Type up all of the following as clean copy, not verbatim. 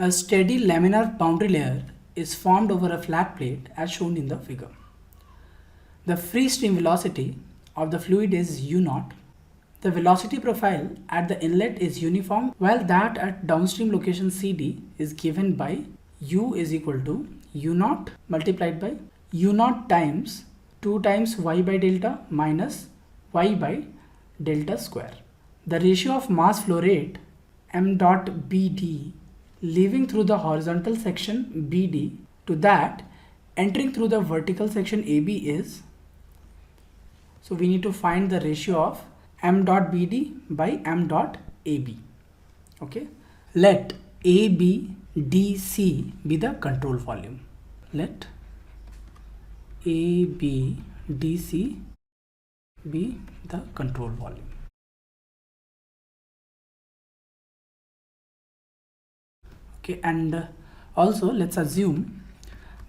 A steady laminar boundary layer is formed over a flat plate as shown in the figure. The free stream velocity of the fluid is u0. The velocity profile at the inlet is uniform, while that at downstream location CD is given by u is equal to u0 multiplied by u0 times 2 times y by delta minus y by delta square. The ratio of mass flow rate m dot bd leaving through the horizontal section BD to that entering through the vertical section AB is, so we need to find the ratio of m dot BD by m dot AB. Okay, let ABDC be the control volume. Let ABDC be the control volume. Okay, and also let's assume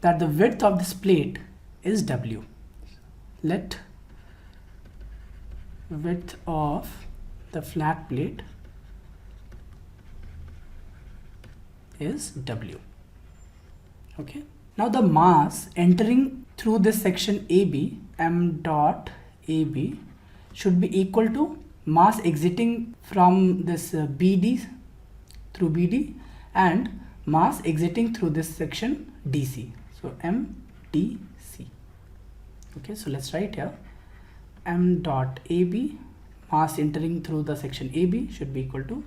that the width of this plate is W. Let width of the flat plate is W. Okay, now the mass entering through this section AB, m dot AB, should be equal to mass exiting from this BD through BD and mass exiting through this section DC. So MDC. Okay, so let's write here m dot AB, mass entering through the section AB should be equal to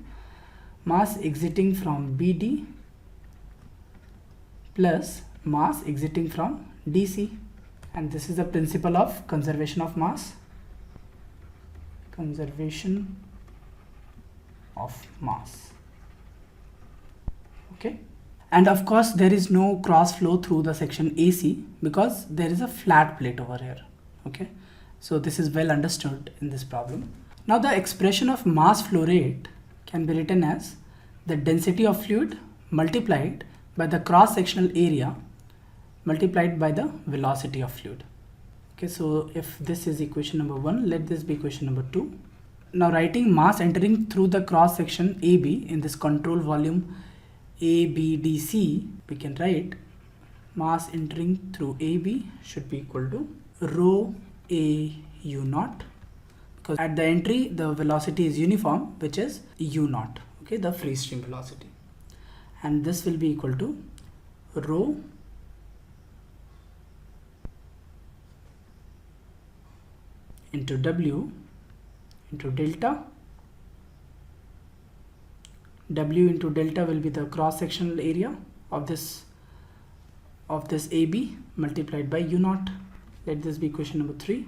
mass exiting from BD plus mass exiting from DC. And this is the principle of conservation of mass. Conservation of mass. Okay, and of course there is no cross flow through the section AC because there is a flat plate over here. Okay, so this is well understood in this problem. Now the expression of mass flow rate can be written as the density of fluid multiplied by the cross sectional area multiplied by the velocity of fluid. Okay, so if this is equation number 1, let this be equation number 2. Now writing mass entering through the cross section AB in this control volume ABDC, we can write mass entering through AB should be equal to rho A u0, because at the entry the velocity is uniform, which is u0, okay, the free stream velocity, and this will be equal to rho into W into delta. W into delta will be the cross sectional area of this AB multiplied by u0. Let this be equation number 3.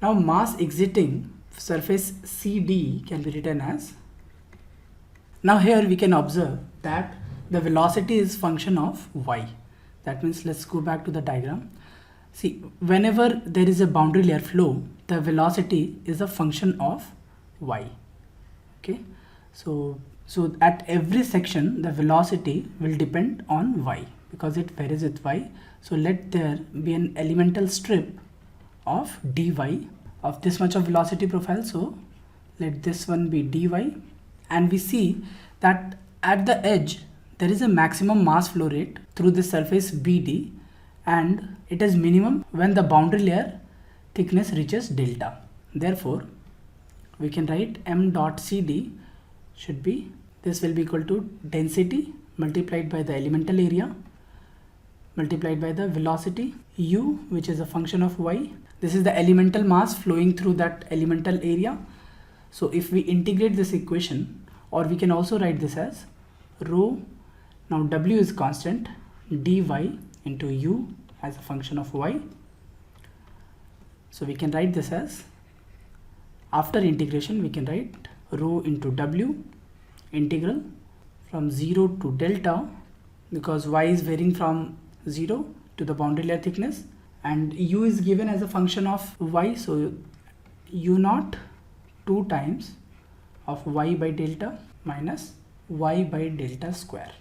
Now mass exiting surface CD can be written as, now here we can observe that the velocity is function of y. That means let's go back to the diagram. See, whenever there is a boundary layer flow, the velocity is a function of y. Okay, so at every section the velocity will depend on y because it varies with y. So let there be an elemental strip of dy of this much of velocity profile. So let this one be dy, and we see that at the edge there is a maximum mass flow rate through the surface BD, and it is minimum when the boundary layer thickness reaches delta. Therefore we can write m dot CD should be, this will be equal to density multiplied by the elemental area multiplied by the velocity u, which is a function of y. This is the elemental mass flowing through that elemental area. So if we integrate this equation, or we can also write this as rho, now w is constant, dy into u as a function of y. So we can write this as, after integration we can write rho into w integral from 0 to delta, because y is varying from 0 to the boundary layer thickness, and u is given as a function of y, so u0 2 times of y by delta minus y by delta square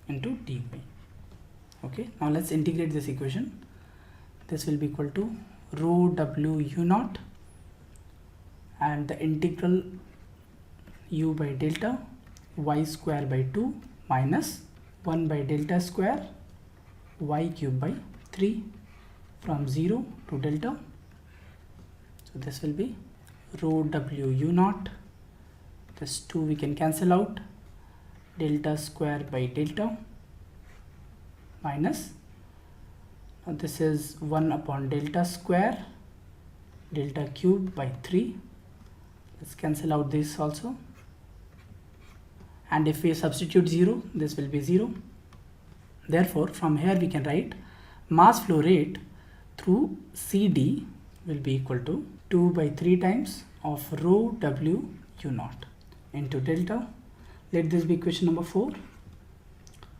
into dy. Okay, now let's integrate this equation. This will be equal to rho w u0 and the integral u by delta y square by 2 minus 1 by delta square y cube by 3 from 0 to delta. So this will be rho w u naught, this 2 we can cancel out, delta square by delta minus, now this is 1 upon delta square delta cube by 3. Let's cancel out this also, and if we substitute 0, this will be 0. Therefore from here we can write mass flow rate through CD will be equal to 2 by 3 times of rho w u naught into delta. Let this be equation number 4.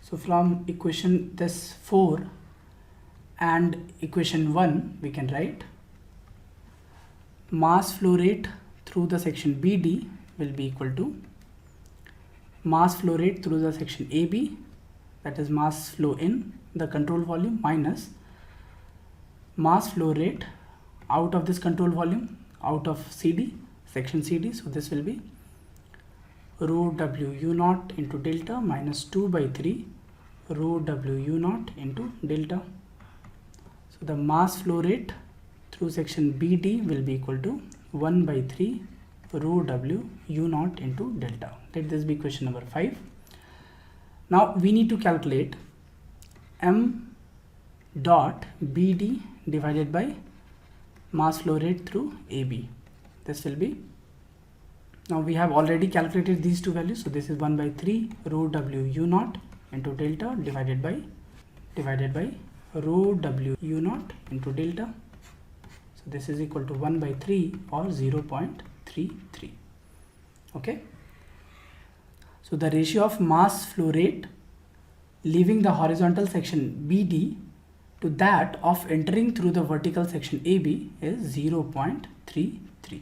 So from equation this 4 and equation 1 we can write mass flow rate through the section BD will be equal to mass flow rate through the section AB, that is mass flow in the control volume, minus mass flow rate out of this control volume, out of CD, section CD. So this will be rho w u naught into delta minus 2 by 3 rho w u naught into delta. So the mass flow rate through section BD will be equal to 1 by 3 rho w u naught into delta. Let this be question number 5. Now we need to calculate m dot BD divided by mass flow rate through AB. This will be, now we have already calculated these two values, so this is 1 by 3 rho w u naught into delta divided by rho w u naught into delta. So this is equal to 1 by 3 or 0.33. Okay. So the ratio of mass flow rate leaving the horizontal section BD to that of entering through the vertical section AB is 0.33.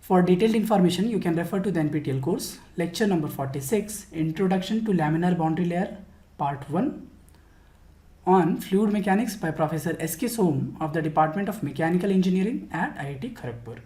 For detailed information, you can refer to the NPTEL course, lecture number 46, Introduction to Laminar Boundary Layer, Part 1, on Fluid Mechanics by Professor S.K. Som of the Department of Mechanical Engineering at IIT Kharagpur.